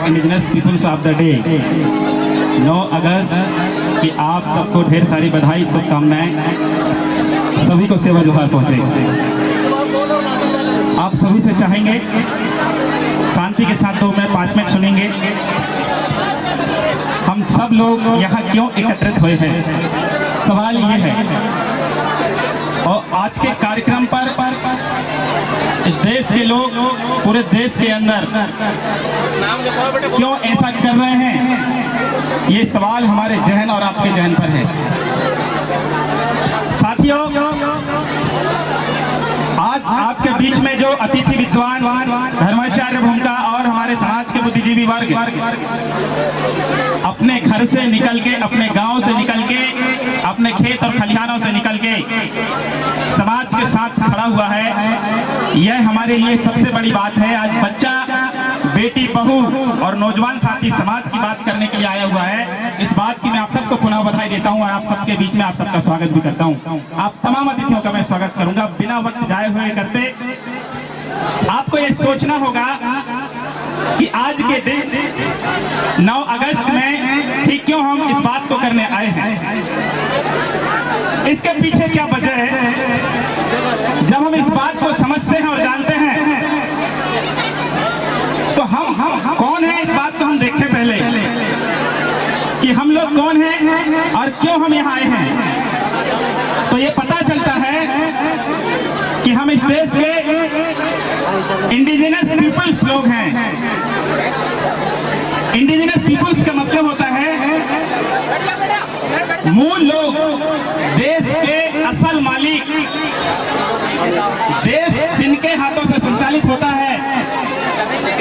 Indigenous peoples of the day 9 अगस्त की आप सबको ढेर सारी बधाई, शुभकामनाएं। सभी को सेवा जोहार पहुंचे। आप सभी से चाहेंगे शांति के साथ 2 मिनट 5 मिनट सुनेंगे। हम सब लोग यहाँ क्यों एकत्रित हुए हैं, सवाल ये है। और आज के कार्यक्रम पर इस देश के लोग पूरे देश के अंदर क्यों ऐसा कर रहे हैं, ये सवाल हमारे जहन और आपके जहन पर है। साथियों, आज आपके बीच में जो अतिथि विद्वान, धर्माचार्य भूमिका और हमारे समाज के बुद्धिजीवी वर्ग अपने घर से निकल के, अपने गांव से निकल के, अपने खेत और खलिहानों से निकल के समाज के साथ खड़ा हुआ है, यह हमारे लिए सबसे बड़ी बात है। आज बच्चा, बेटी, बहू और नौजवान साथी समाज की बात करने के लिए आया हुआ है। इस बात की मैं आप सबको पुनः बधाई देता हूं और आप सबके बीच में आप सबका स्वागत भी करता हूं। आप तमाम अतिथियों का मैं स्वागत करूंगा। बिना वक्त जाए हुए करते आपको ये सोचना होगा कि आज के दिन 9 अगस्त में ठीक क्यों हम इस बात को करने आए हैं, इसके पीछे क्या वजह है। जब हम इस बात को समझते हैं और जानते हैं तो हम कौन है, इस बात को हम देखें पहले कि हम लोग कौन हैं और क्यों हम यहाँ आए हैं। तो ये पता चलता है कि हम इस देश के इंडिजिनस पीपल्स लोग हैं। इंडिजिनस पीपल्स का मतलब होता है मूल लोग, देश के असल मालिक, देश जिनके हाथों से संचालित होता है।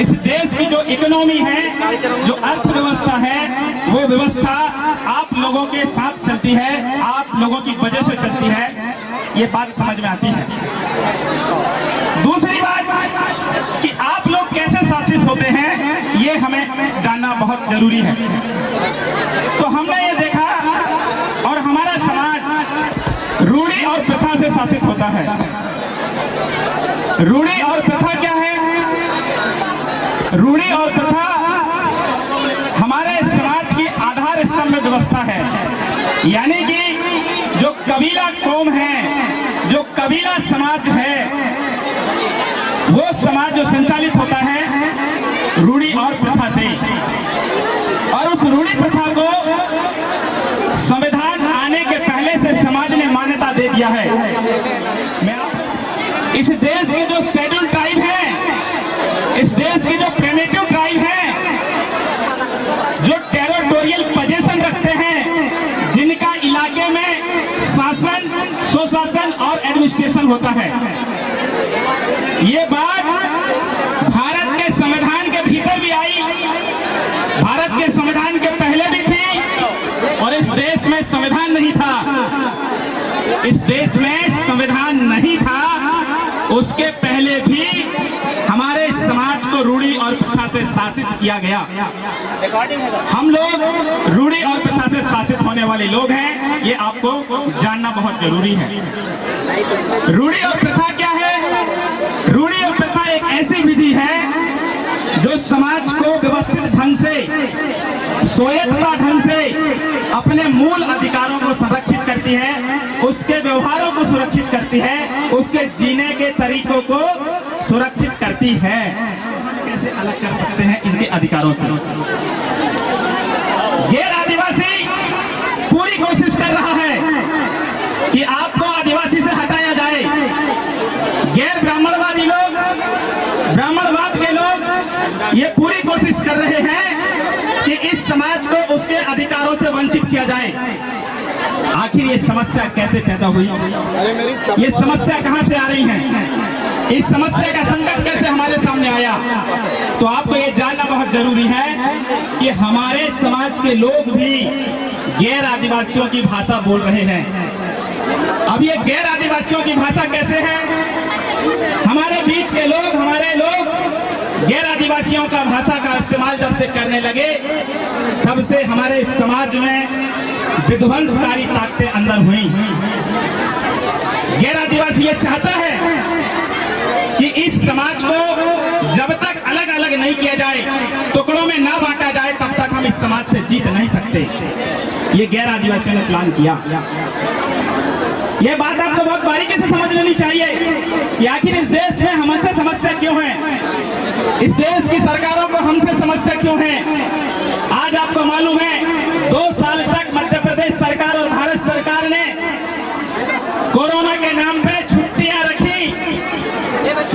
इस देश की जो इकोनॉमी है, जो अर्थव्यवस्था है, वो व्यवस्था आप लोगों के साथ चलती है, आप लोगों की वजह से चलती है। ये बात समझ में आती है। दूसरी बात कि आप लोग कैसे शासित होते हैं, ये हमें जानना बहुत जरूरी है। तो हमने ये देखा और हमारा समाज रूढ़ी और प्रथा से शासित होता है। रूढ़ी और प्रथा क्या है? रूढ़ी और प्रथा हमारे समाज की आधार स्तंभ में व्यवस्था है। यानी कि जो कबीला कौम है, जो कबीला समाज है, वो समाज जो संचालित होता है रूढ़ी और प्रथा से। और उस रूढ़ी प्रथा को संविधान आने के पहले से समाज ने मान्यता दे दिया है। इस देश के जो शेड्यूल ट्राइब है, इस देश के जो प्रिमिटिव ट्राइब है, जो टेरिटोरियल पोजीशन रखते हैं, जिनका इलाके में शासन, सुशासन और एडमिनिस्ट्रेशन होता है, ये बात भारत के संविधान के भीतर भी आई, भारत के संविधान के पहले भी थी। और इस देश में संविधान नहीं था, इस देश में संविधान नहीं था, उसके पहले भी हमारे समाज को रूढ़ी और प्रथा से शासित किया गया। हम लोग रूढ़ी और प्रथा से शासित होने वाले लोग हैं, ये आपको जानना बहुत जरूरी है। रूढ़ी और प्रथा क्या है? रूढ़ी और प्रथा एक ऐसी विधि है जो समाज को व्यवस्थित ढंग से, स्वायत्तता ढंग से अपने मूल अधिकारों को संरक्षित करती है, उसके व्यवहारों को सुरक्षित करती है, उसके जीने के तरीकों को सुरक्षित करती है। कैसे अलग कर सकते हैं इनके अधिकारों से? गैर आदिवासी पूरी कोशिश कर रहा है कि आपको आदिवासी से हटाया जाए। गैर ब्राह्मणवादी लोग, ब्राह्मणवाद के लोग ये पूरी कोशिश कर रहे हैं कि इस समाज को उसके अधिकारों से वंचित किया जाए। आखिर ये समस्या कैसे पैदा हुई? ये समस्या कहां से आ रही है? इस समस्या का संकट कैसे हमारे सामने आया? तो आपको ये जानना बहुत जरूरी है कि हमारे समाज के लोग भी गैर आदिवासियों की भाषा बोल रहे हैं। अब ये गैर आदिवासियों की भाषा कैसे है? के लोग, हमारे लोग गैर आदिवासियों का भाषा का इस्तेमाल जब से करने लगे, तब से हमारे समाज में विध्वंसकारी ताकतें अंदर हुई। गैर आदिवासी ये चाहता है कि इस समाज को जब तक अलग अलग नहीं किया जाए, टुकड़ों में ना बांटा जाए, तब तक हम इस समाज से जीत नहीं सकते। ये गैर आदिवासियों ने प्लान किया। ये बात आपको बहुत बारीकी से समझ लेनी चाहिए कि आखिर इस देश में हमसे समस्या क्यों है, इस देश की सरकारों को हमसे समस्या क्यों है। आज आपको मालूम है 2 साल तक मध्य प्रदेश सरकार और भारत सरकार ने कोरोना के नाम पे छुट्टियां रखी।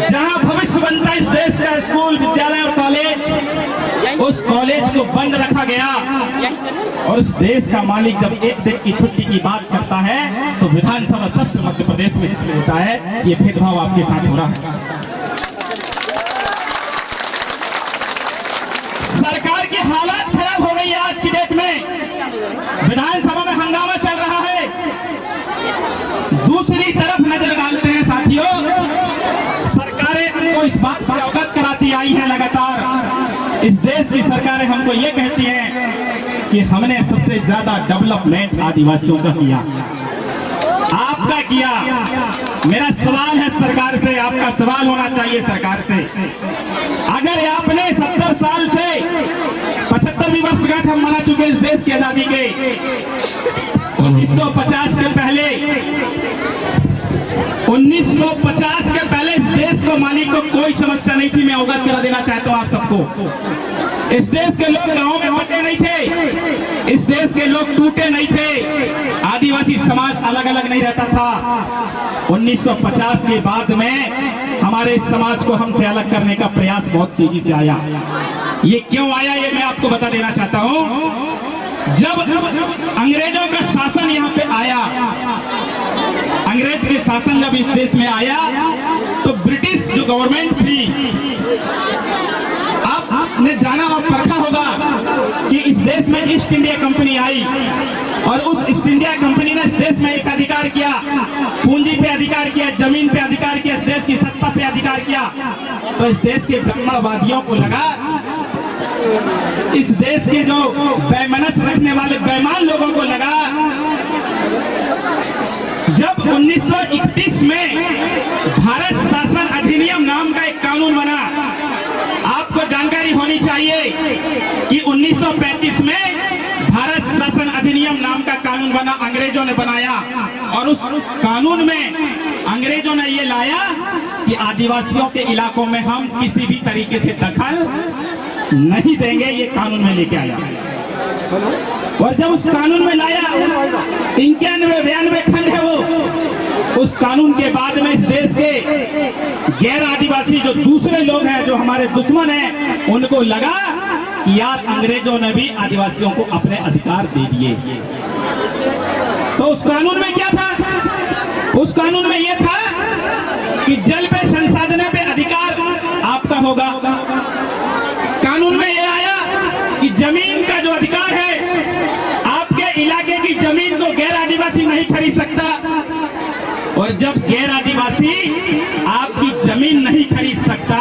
जहां भविष्य बनता इस देश का स्कूल, विद्यालय और कॉलेज, उस कॉलेज को बंद रखा गया। और उस देश का मालिक जब एक दिन की छुट्टी की बात करता है तो विधानसभा सत्र मध्य प्रदेश में होता है। ये भेदभाव आपके साथ हो रहा है। सरकार की हालत खराब हो गई है। आज की डेट में विधानसभा में हंगामा चल रहा है। दूसरी तरफ नजर डालते हैं साथियों, सरकारें हमको इस बात पर अवगत कराती आई हैं लगातार। इस देश की सरकारें हमको ये कहती हैं कि हमने सबसे ज्यादा डेवलपमेंट आदिवासियों का किया, आपका किया। मेरा सवाल है सरकार से, आपका सवाल होना चाहिए सरकार से, अगर आपने 70 साल से 75वीं वर्षगांठ हम मना चुके इस देश की आजादी के, 1950 के पहले 1950 के पहले इस देश को मालिक को कोई समस्या नहीं थी। मैं अवगत करा देना चाहता हूं आप सबको। इस देश के लोग गांवों में बंटे नहीं थे, इस देश के लोग टूटे नहीं थे, आदिवासी समाज अलग अलग नहीं रहता था। 1950 के बाद में हमारे समाज को हमसे अलग करने का प्रयास बहुत तेजी से आया। ये क्यों आया ये मैं आपको बता देना चाहता हूं। जब अंग्रेजों का शासन यहाँ पे आया, अंग्रेज के शासन जब इस देश में आया तो ब्रिटिश जो गवर्नमेंट थी, आपने जाना और परखा होगा कि इस देश में ईस्ट इंडिया कंपनी आई और उस ईस्ट इंडिया कंपनी ने इस देश में एक अधिकार किया, पूंजी पे अधिकार किया, जमीन पे अधिकार किया, इस देश की सत्ता पे अधिकार किया। तो इस देश के ब्राह्मणवादियों को लगा, इस देश के जो बेमनस रखने वाले बेईमान लोगों को लगा, जब 1931 में भारत शासन अधिनियम नाम का एक कानून बना, आपको जानकारी होनी चाहिए कि 1935 में भारत शासन अधिनियम नाम का कानून बना, अंग्रेजों ने बनाया। और उस कानून में अंग्रेजों ने ये लाया कि आदिवासियों के इलाकों में हम किसी भी तरीके से दखल नहीं देंगे, ये कानून में लेके आया। और जब उस कानून में लाया, 91-92 खंड है वो, उस कानून के बाद में इस देश के गैर आदिवासी जो दूसरे लोग हैं, जो हमारे दुश्मन हैं, उनको लगा कि यार अंग्रेजों ने भी आदिवासियों को अपने अधिकार दे दिए। तो उस कानून में क्या था? उस कानून में यह था कि जल पे संसाधनों पे अधिकार आपका होगा। कानून में यह आया कि जमीन का जो अधिकार है, आपके इलाके की जमीन को गैर आदिवासी नहीं खरीद सकता। और जब गैर आदिवासी आपकी जमीन नहीं खरीद सकता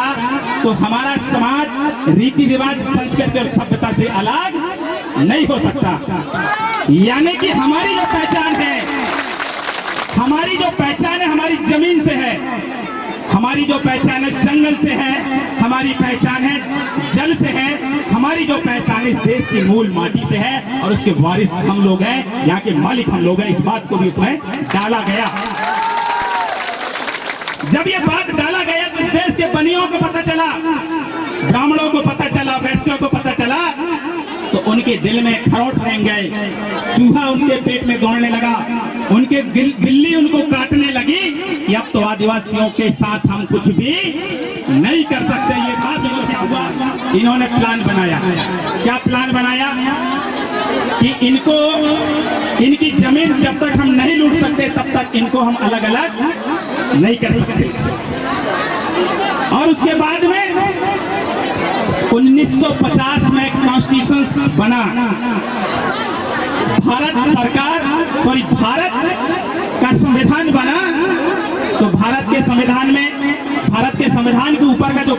तो हमारा समाज रीति रिवाज, संस्कृति और सभ्यता से अलग नहीं हो सकता। यानी कि हमारी जो पहचान है, हमारी जो पहचान है हमारी जमीन से है, हमारी जो पहचान है जंगल से है, हमारी पहचान है जल से है, हमारी जो पहचान इस देश की मूल माटी से है और उसके वारिस हम लोग हैं, यहाँ के मालिक हम लोग हैं। इस बात को भी उसमें डाला गया। जब ये बात डाला गया तो इस देश के बनियों को पता चला, ब्राह्मणों को पता चला, वैश्यों को पता चला, तो उनके दिल में खरोट रेंग गए, चूहा उनके पेट में दौड़ने लगा, उनके बिल्ली उनको काटने लगी कि अब तो आदिवासियों के साथ हम कुछ भी नहीं कर सकते। ये बात क्या हुआ, इन्होंने प्लान बनाया। क्या प्लान बनाया कि इनको, इनकी जमीन जब तक हम नहीं लूट सकते तब तक इनको हम अलग अलग नहीं कर सकते। और उसके बाद में 1950 में कॉन्स्टिट्यूशन बना। भारत का संविधान बना। तो भारत के संविधान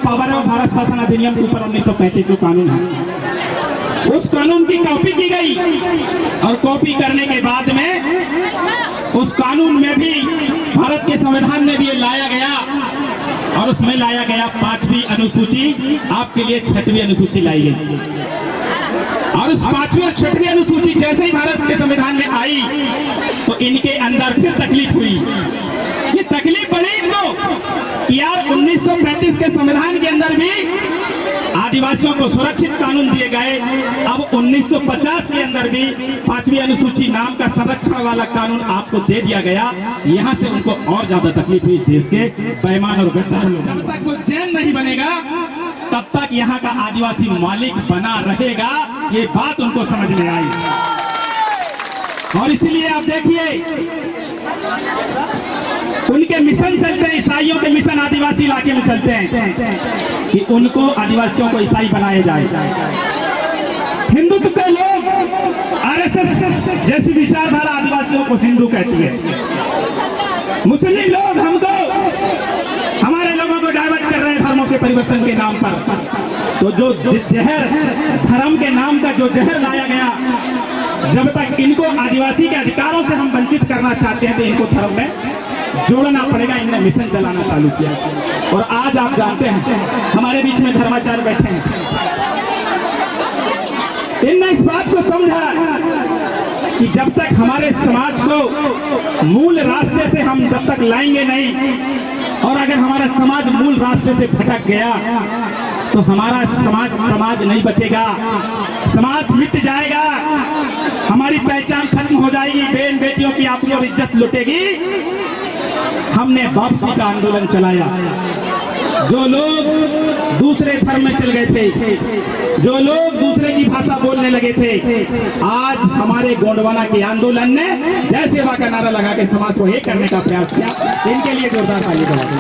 पावर है वो भारत शासन अधिनियम के ऊपर 1935 जो कानून है उस कानून की कॉपी की गई और कॉपी करने के बाद में उस कानून में भी भारत के संविधान में भी ये लाया गया और उसमें लाया गया 5वीं अनुसूची, आपके लिए 6वीं अनुसूची लाई गई। और उस 5वीं और 6वीं अनुसूची जैसे ही भारत के संविधान में आई तो इनके अंदर फिर तकलीफ हुई। ये तकलीफ बढ़ी इनको यार 1935 के संविधान के अंदर भी आदिवासियों को सुरक्षित कानून दिए गए, अब 1950 के अंदर भी 5वीं अनुसूची नाम का संरक्षण वाला कानून आपको दे दिया गया। यहाँ से उनको और ज्यादा तकलीफ हुई इस देश के बेईमान और गद्दार लोग। जब तक वो चैन नहीं बनेगा तब तक यहाँ का आदिवासी मालिक बना रहेगा, ये बात उनको समझ में आई। और इसलिए आप देखिए उनके मिशन चलते हैं, ईसाइयों के मिशन आदिवासी इलाके में चलते हैं कि उनको आदिवासियों को ईसाई बनाया जाए। हिंदुत्व के लोग आरएसएस जैसी विचारधारा आदिवासियों को हिंदू कहती है। मुस्लिम लोग हमको हमारे लोगों को डाइवर्ट कर रहे हैं धर्मों के परिवर्तन के नाम पर। तो जो जहर धर्म के नाम का जो जहर लाया गया, जब तक इनको आदिवासी के अधिकारों से हम वंचित करना चाहते हैं तो इनको धर्म में जोड़ना पड़ेगा। इन्होंने मिशन चलाना चालू किया और आज आप जानते हैं हमारे बीच में धर्माचार्य बैठे हैं। इनने इस बात को समझा कि जब तक हमारे समाज को मूल रास्ते से हम जब तक लाएंगे नहीं, और अगर हमारा समाज मूल रास्ते से भटक गया तो हमारा समाज नहीं बचेगा, समाज मिट जाएगा, हमारी पहचान खत्म हो जाएगी, बहन बेटियों की आपकी और इज्जत लुटेगी। हमने वापसी का आंदोलन चलाया। जो लोग दूसरे धर्म में चल गए थे, जो लोग दूसरे की भाषा बोलने लगे थे, आज हमारे गोंडवाना के आंदोलन ने जय सेवा का नारा लगा के समाज को एक करने का प्रयास किया। इनके लिए जोरदार ताली बजाते।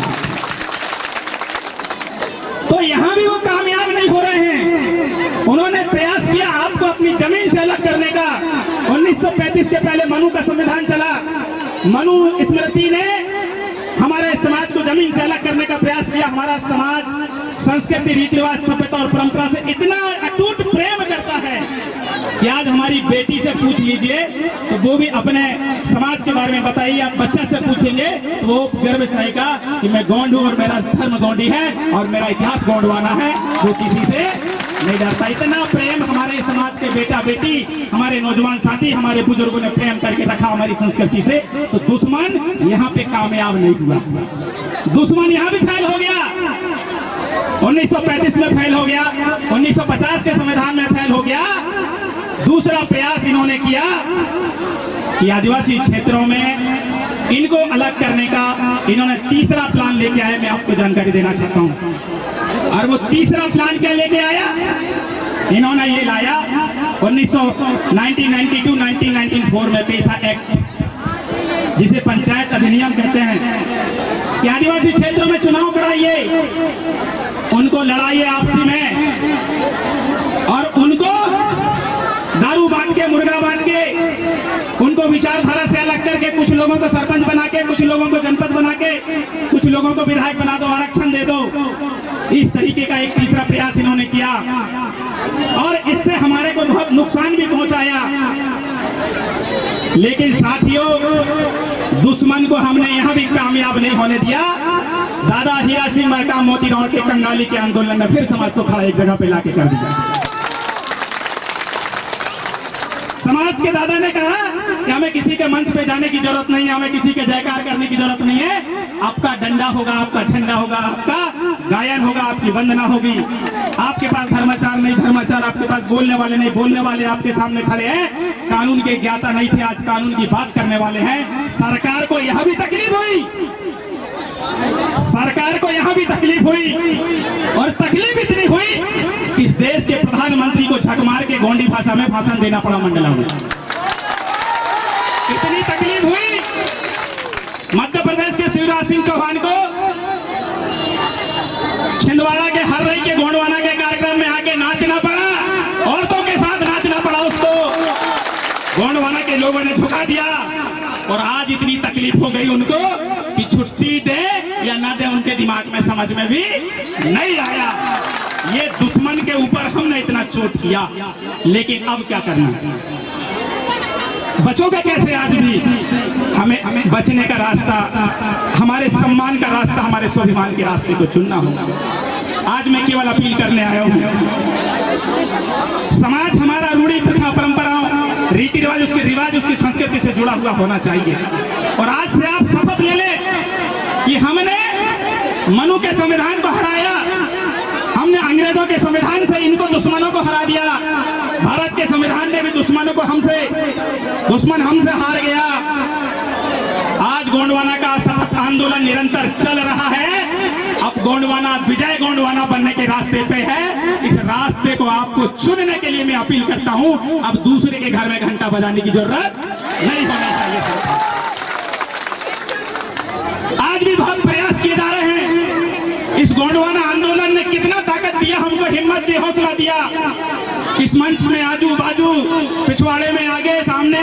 तो यहाँ भी वो कामयाब नहीं हो रहे हैं। उन्होंने प्रयास किया आपको अपनी जमीन से अलग करने का। 1935 के पहले मनु का संविधान चला। मनु स्मृति ने हमारे समाज को जमीन से अलग करने का प्रयास किया। हमारा समाज संस्कृति, रीति रिवाज, सभ्यता और परंपरा से इतना अटूट प्रेम करता है कि आज हमारी बेटी से पूछ लीजिए तो वो भी अपने समाज के बारे में बताइए। आप बच्चा से पूछेंगे तो वो गर्व से कहेगा कि मैं गौंड हूँ और मेरा धर्म गौंडी है और मेरा इतिहास गौंडवाना है। वो किसी से नहीं डरता। इतना प्रेम हमारे समाज के बेटा बेटी, हमारे नौजवान साथी, हमारे बुजुर्गों ने प्रेम करके रखा हमारी संस्कृति से। तो दुश्मन यहाँ पे कामयाब नहीं हुआ। दुश्मन यहाँ भी फेल हो गया, 1935 में फेल हो गया, 1950 के संविधान में फेल हो गया। दूसरा प्रयास इन्होंने किया कि आदिवासी क्षेत्रों में इनको अलग करने का इन्होंने तीसरा प्लान लेके आए। मैं आपको जानकारी देना चाहता हूँ। और वो तीसरा प्लान क्या लेके आया? इन्होंने ये लाया 1992-1994 में पेशा एक्ट, जिसे पंचायत अधिनियम कहते हैं, कि आदिवासी क्षेत्रों में चुनाव कराइए, उनको लड़ाइए आपसी में, और उनको दारू बांट के, मुर्गा बांट के, उनको विचारधारा से अलग करके कुछ लोगों को सरपंच बना के, कुछ लोगों को जनपद बना के, कुछ लोगों को विधायक बना दो, आरक्षण दे दो। इस तरीके का एक तीसरा प्रयास इन्होंने किया और इससे हमारे को बहुत नुकसान भी पहुंचाया। लेकिन साथियों, दुश्मन को हमने यहां भी कामयाब नहीं होने दिया। दादा हीरा सिंह मरकाम मोतीराव के कंगाली के आंदोलन में फिर समाज को खड़ा एक जगह पे लाके कर दिया। समाज के दादा ने कहा कि हमें किसी के मंच पे जाने की जरूरत नहीं है, हमें किसी के जयकार करने की जरूरत नहीं है। आपका डंडा होगा, आपका झंडा होगा, आपका गायन होगा, आपकी वंदना होगी। आपके पास धर्माचार नहीं, धर्माचार, आपके पास बोलने वाले नहीं, बोलने वाले आपके सामने खड़े हैं। कानून के ज्ञाता नहीं थे, आज कानून की बात करने वाले हैं। सरकार को यह भी तकलीफ हुई, सरकार को यहां भी तकलीफ हुई, और तकलीफ इतनी हुई कि इस देश के प्रधानमंत्री को झक मार के गोंडी भाषा में भाषण देना पड़ा मंडला में। इतनी तकलीफ हुई मध्य प्रदेश के शिवराज सिंह चौहान को छिंदवाड़ा के हर रही के गोंडवाना के कार्यक्रम में आके नाचना पड़ा, औरतों के साथ नाचना पड़ा उसको। गोंडवाना के लोगों ने झुका दिया और आज इतनी तकलीफ हो गई उनको कि छुट्टी दे या ना दें उनके दिमाग में समझ में भी नहीं आया। ये दुश्मन के ऊपर हमने इतना चोट किया, लेकिन अब क्या करना, बचोगे कैसे? आज भी हमें बचने का रास्ता, हमारे सम्मान का रास्ता, हमारे स्वाभिमान के रास्ते को चुनना होगा। आज मैं केवल अपील करने आया हूं, समाज हमारा रूढ़ी प्रथा परंपराओं रीति रिवाज, उसके रिवाज, उसकी संस्कृति से जुड़ा हुआ होना चाहिए। और आज से आप शपथ ले लें कि हमने मनु के संविधान को हराया, हमने अंग्रेजों के संविधान से इनको दुश्मनों को हरा दिया, भारत के संविधान ने भी दुश्मनों को दुश्मन हमसे हार गया। आज गोंडवाना का सतत आंदोलन निरंतर चल रहा है। अब गोंडवाना विजय गोंडवाना बनने के रास्ते पे है। इस रास्ते को आपको चुनने के लिए मैं अपील करता हूं। अब दूसरे के घर में घंटा बजाने की जरूरत नहीं होनी चाहिए। आज भी बहुत प्रयास किए जा रहे हैं। इस गोंडवाना आंदोलन ने कितना ताकत दिया, हमको हिम्मत दी, हौसला दिया। इस मंच में आजू बाजू, पिछवाड़े में, आगे, सामने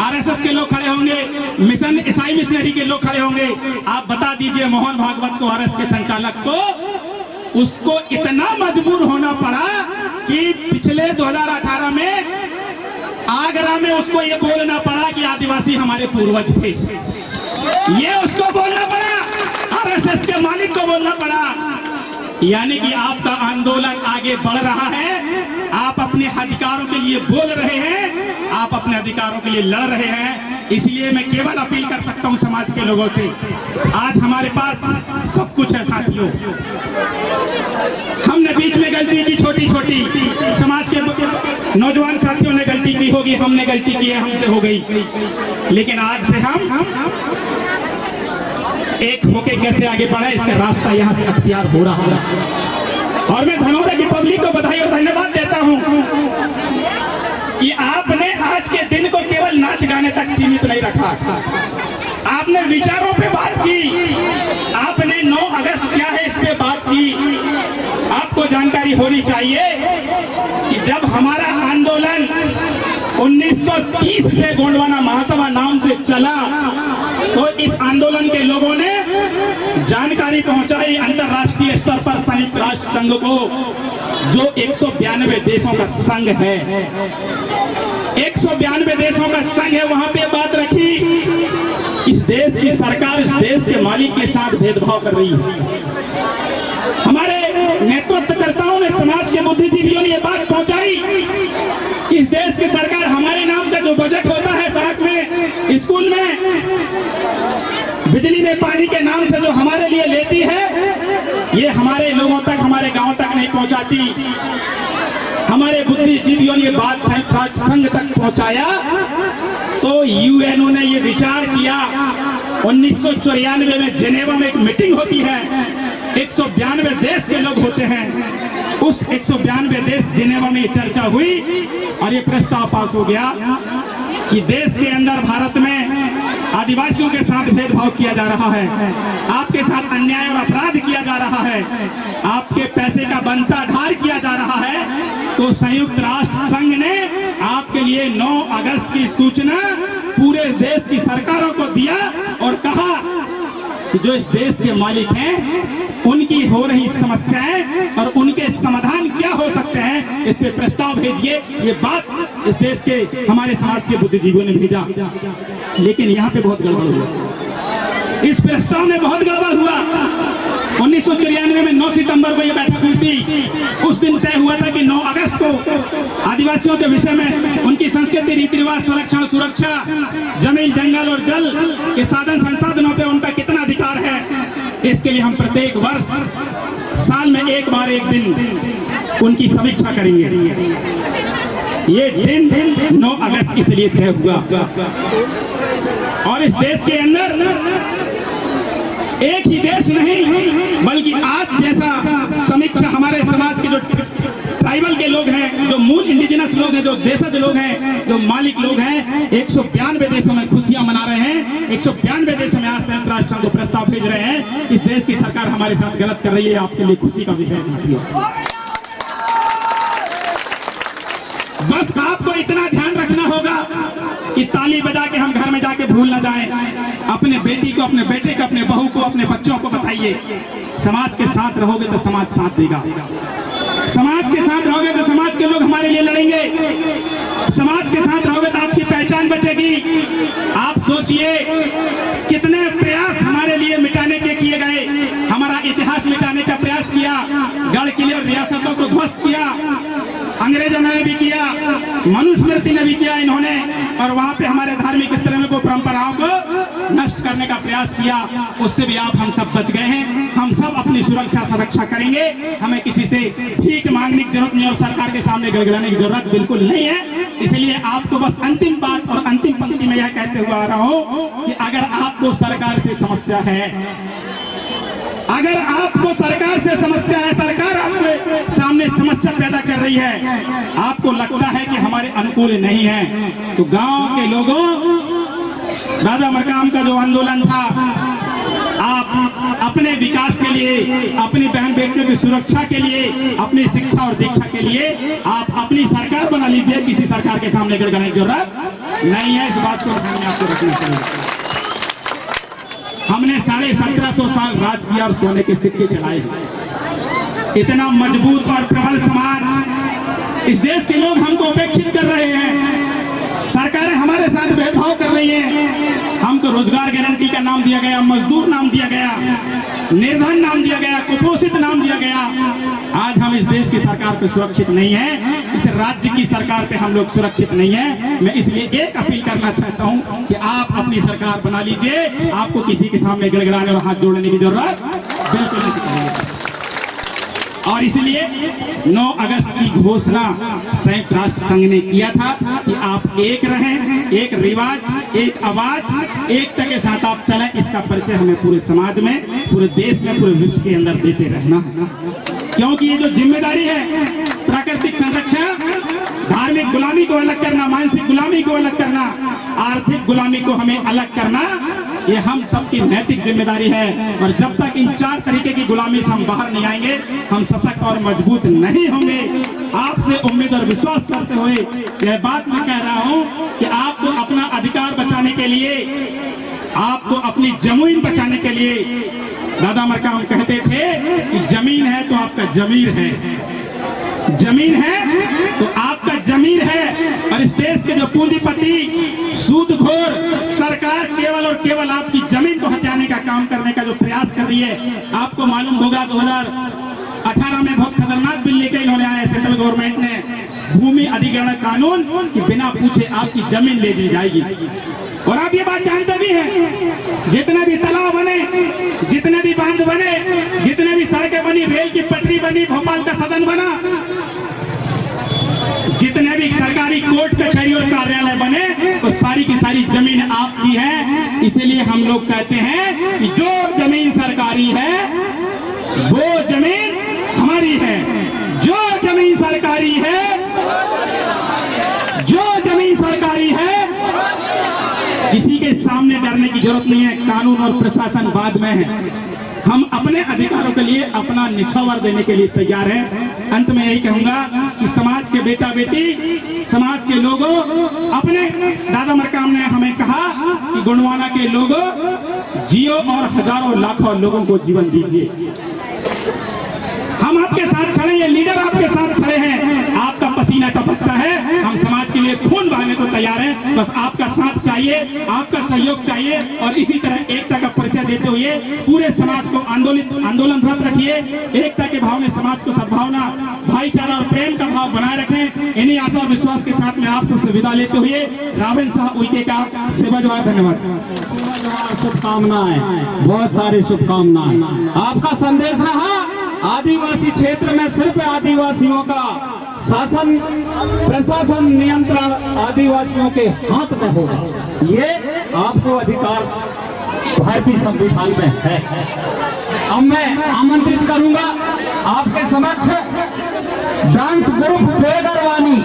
आरएसएस के लोग खड़े होंगे, मिशन ईसाई मिशनरी के लोग खड़े होंगे। आप बता दीजिए मोहन भागवत को, आरएसएस के संचालक को, उसको इतना मजबूर होना पड़ा कि पिछले 2018 में आगरा में उसको ये बोलना पड़ा कि आदिवासी हमारे पूर्वज थे। ये उसको बोलना पड़ा, आरएसएस के मालिक को बोलना पड़ा। यानी कि आपका आंदोलन आगे बढ़ रहा है, आप अपने अधिकारों के लिए बोल रहे हैं, आप अपने अधिकारों के लिए लड़ रहे हैं। इसलिए मैं केवल अपील कर सकता हूं समाज के लोगों से, आज हमारे पास सब कुछ है साथियों। हमने बीच में गलती की, छोटी छोटी, समाज के नौजवान साथियों ने गलती की होगी, हमने गलती की है, हमसे हो गई, लेकिन आज से हम एक होके कैसे आगे बढ़े, इसका रास्ता यहां से अख्तियार हो रहा है। और मैं धनौरा की पब्लिक को बधाई और धन्यवाद देता हूं कि आपने आज के दिन को केवल नाच गाने तक सीमित नहीं रखा, आपने विचारों पे बात की, आपने 9 अगस्त क्या है इस पे बात की। आपको जानकारी होनी चाहिए कि जब हमारा आंदोलन 1930 से गोंडवाना महासभा नाम से चला, तो इस आंदोलन के लोगों ने जानकारी पहुंचाई अंतरराष्ट्रीय स्तर पर संयुक्त राष्ट्र संघ को, जो 192 देशों का संघ है। 192 देशों का संघ है, वहां पे बात रखी। इस देश की सरकार इस देश के मालिक के साथ भेदभाव कर रही है। हमारे नेतृत्वकर्ताओं ने, समाज के बुद्धिजीवियों ने यह बात पहुंचाई कि इस देश की सरकार हमारे नाम का जो बजट होता है, सड़क में, स्कूल में, बिजली में, पानी के नाम से जो हमारे लिए लेती है, ये हमारे लोगों तक, हमारे गांव तक नहीं पहुंचाती। हमारे बुद्धिजीवियों ने बात संघ तक पहुंचाया, तो यूएनओ ने ये विचार किया। 1994 में जेनेवा में एक मीटिंग होती है, 192 देश के लोग होते हैं। उस 192 देश जेनेवा में चर्चा हुई और ये प्रस्ताव पास हो गया कि देश के अंदर, भारत में आदिवासियों के साथ भेदभाव किया जा रहा है, आपके साथ अन्याय और अपराध किया जा रहा है, आपके पैसे का बनता ढार किया जा रहा है। तो संयुक्त राष्ट्र संघ ने आपके लिए 9 अगस्त की सूचना पूरे देश की सरकारों को दिया और कहा कि जो इस देश के मालिक हैं, उनकी हो रही समस्याएं और उनके समाधान क्या हो सकते हैं, इस पे प्रस्ताव भेजिए। ये बात इस देश के, हमारे समाज के बुद्धिजीवियों ने भेजा, लेकिन यहाँ पे बहुत गड़बड़ हुआ। इस प्रस्ताव में बहुत गड़बड़ हुआ। 1994 में 9 सितंबर को यह बैठक हुई थी। उस दिन तय हुआ था कि 9 अगस्त को आदिवासियों के विषय में, उनकी संस्कृति, रीति रिवाज, संरक्षण, सुरक्षा, जमीन, जंगल और जल के साधन संसाधनों पे उनका कितना अधिकार है, इसके लिए हम प्रत्येक वर्ष, साल में एक बार, एक दिन उनकी समीक्षा करेंगे। ये दिन 9 अगस्त इसलिए तय हुआ। और इस देश के अंदर एक ही देश नहीं, बल्कि आज जैसा समीक्षा, हमारे समाज के जो ट्राइबल के लोग हैं, जो मूल इंडिजिनस लोग हैं, जो देशज लोग हैं, जो मालिक लोग हैं, 192 देशों में खुशियां मना रहे हैं। 192 देशों में आज संयुक्त राष्ट्र संघ को प्रस्ताव भेज रहे हैं। इस देश की सरकार हमारे साथ गलत कर रही है, आपके लिए खुशी का विषय साथियों। बस आपको इतना ध्यान रखना होगा कि ताली बजा के हम घर में जाके भूल ना जाएं। अपने बेटी को, अपने बेटे को, अपने बहू को, अपने बच्चों को बताइए, समाज के साथ रहोगे तो समाज साथ देगा। समाज के साथ रहोगे तो समाज के लोग हमारे लिए लड़ेंगे। समाज के साथ रहोगे तो आपकी पहचान बचेगी। आप सोचिए कितने प्रयास हमारे लिए मिटाने के किए गए। हमारा इतिहास मिटाने का प्रयास किया, गढ़ किले और रियासतों को ध्वस्त किया, अंग्रेजों ने भी किया, मनुस्मृति ने भी किया इन्होंने, और वहां पे हमारे धार्मिक स्तरों को, परंपराओं को नष्ट करने का प्रयास किया। उससे भी हम सब बच गए हैं। हम सब अपनी सुरक्षा करेंगे। हमें किसी से भीख मांगने की जरूरत नहीं और सरकार के सामने गिड़गिड़ाने की जरूरत बिल्कुल नहीं है। इसलिए आपको बस अंतिम बात और अंतिम पंक्ति में यह कहते हुए आ रहा हूं कि अगर आपको सरकार से समस्या है, अगर आपको सरकार से समस्या है, सरकार आपके सामने समस्या पैदा कर रही है, आपको लगता है कि हमारे अनुकूल नहीं है, तो गांव के लोगों, दादा मरकाम का जो आंदोलन था, आप अपने विकास के लिए, अपनी बहन बेटियों की सुरक्षा के लिए, अपनी शिक्षा और दीक्षा के लिए आप अपनी सरकार बना लीजिए। किसी सरकार के सामने गिड़गिड़ाने की जरूरत नहीं है। इस बात को ध्यान में आपको रखना चाहिए। हमने 1750 साल राज किया और सोने के सिक्के चलाए। इतना मजबूत और प्रबल समाज, इस देश के लोग हमको उपेक्षित कर रहे हैं। सरकारें हमारे साथ भेदभाव कर रही हैं। हमको रोजगार गारंटी का नाम दिया गया, मजदूर नाम दिया गया, निर्धन नाम दिया गया, कुपोषित नाम दिया गया। आज हम इस देश की सरकार पे सुरक्षित नहीं है, इस राज्य की सरकार पे हम लोग सुरक्षित नहीं है। मैं इसलिए एक अपील करना चाहता हूं कि आप अपनी सरकार बना लीजिए। आपको किसी के सामने गिड़गिड़ाने और हाथ जोड़ने की जरूरत बिल्कुल नहीं। और इसलिए 9 अगस्त की घोषणा संयुक्त राष्ट्र संघ ने किया था कि आप एक रहें, एक रिवाज, एक आवाज, एकता के साथ आप चलें। इसका परिचय हमें पूरे समाज में, पूरे देश में, पूरे विश्व के अंदर देते रहना है। क्योंकि ये जो जिम्मेदारी है, प्राकृतिक संरक्षण, धार्मिक गुलामी को अलग करना, मानसिक गुलामी को अलग करना, आर्थिक गुलामी को हमें अलग करना, ये हम सबकी नैतिक जिम्मेदारी है। और जब तक इन 4 तरीके की गुलामी से हम बाहर नहीं आएंगे, हम सशक्त और मजबूत नहीं होंगे। आपसे उम्मीद और विश्वास करते हुए यह बात मैं कह रहा हूं कि आपको अपना अधिकार बचाने के लिए, आपको अपनी जमीन बचाने के लिए, दादा मरकाम कहते थे कि जमीन है तो आपका जमीर है, जमीन है तो आपका जमीर है। और इस देश के जो पूंजीपति, सूदखोर सरकार केवल और केवल आपकी जमीन को हथियाने का काम करने का जो प्रयास कर रही है। आपको मालूम होगा 2018 में बहुत खतरनाक बिल लेके इन्होंने आया सेंट्रल गवर्नमेंट ने, भूमि अधिग्रहण कानून, कि बिना पूछे आपकी जमीन ले ली जाएगी। और आप ये बात जानते भी हैं, जितने भी तालाब बने, जितने भी बांध बने, जितने भी सड़कें बनी, रेल की पटरी बनी, भोपाल का सदन बना, जितने भी सरकारी कोर्ट कचहरी और कार्यालय बने, तो सारी की सारी जमीन आपकी है। इसीलिए हम लोग कहते हैं कि जो जमीन सरकारी है वो जमीन हमारी है। जो जमीन सरकारी है, जो जमीन सरकारी है, किसी के सामने डरने की जरूरत नहीं है। कानून और प्रशासन बाद में है। हम अपने अधिकारों के लिए अपना निछावर देने के लिए तैयार हैं। अंत में यही कहूंगा कि समाज के बेटा बेटी, समाज के लोगों, अपने दादा मरकाम ने हमें कहा कि गोंडवाना के लोगों जियो और हजारों लाखों लोगों को जीवन दीजिए। हम आपके साथ खड़े हैं, लीडर आपके साथ खड़े हैं, आपका पसीना टपकता है, हम समाज के लिए खून बहाने को तैयार हैं। बस आपका साथ चाहिए, आपका सहयोग चाहिए। और इसी तरह एकता का परिचय देते हुए पूरे समाज को आंदोलनरत रखिए। एकता के भाव में समाज को सद्भावना, भाईचारा और प्रेम का भाव बनाए रखें। इन्हीं आशा और विश्वास के साथ में आप सबसे विदा लेते हुए रावण साहब उइके का सेवा जवाब। धन्यवाद, शुभकामनाएं, बहुत सारी शुभकामनाएं। आपका संदेश रहा आदिवासी क्षेत्र में सिर्फ आदिवासियों का शासन, प्रशासन, नियंत्रण आदिवासियों के हाथ में होगा। ये आपको अधिकार भारतीय संविधान में है। अब मैं आमंत्रित करूंगा आपके समक्ष डांस ग्रुप बेगरवानी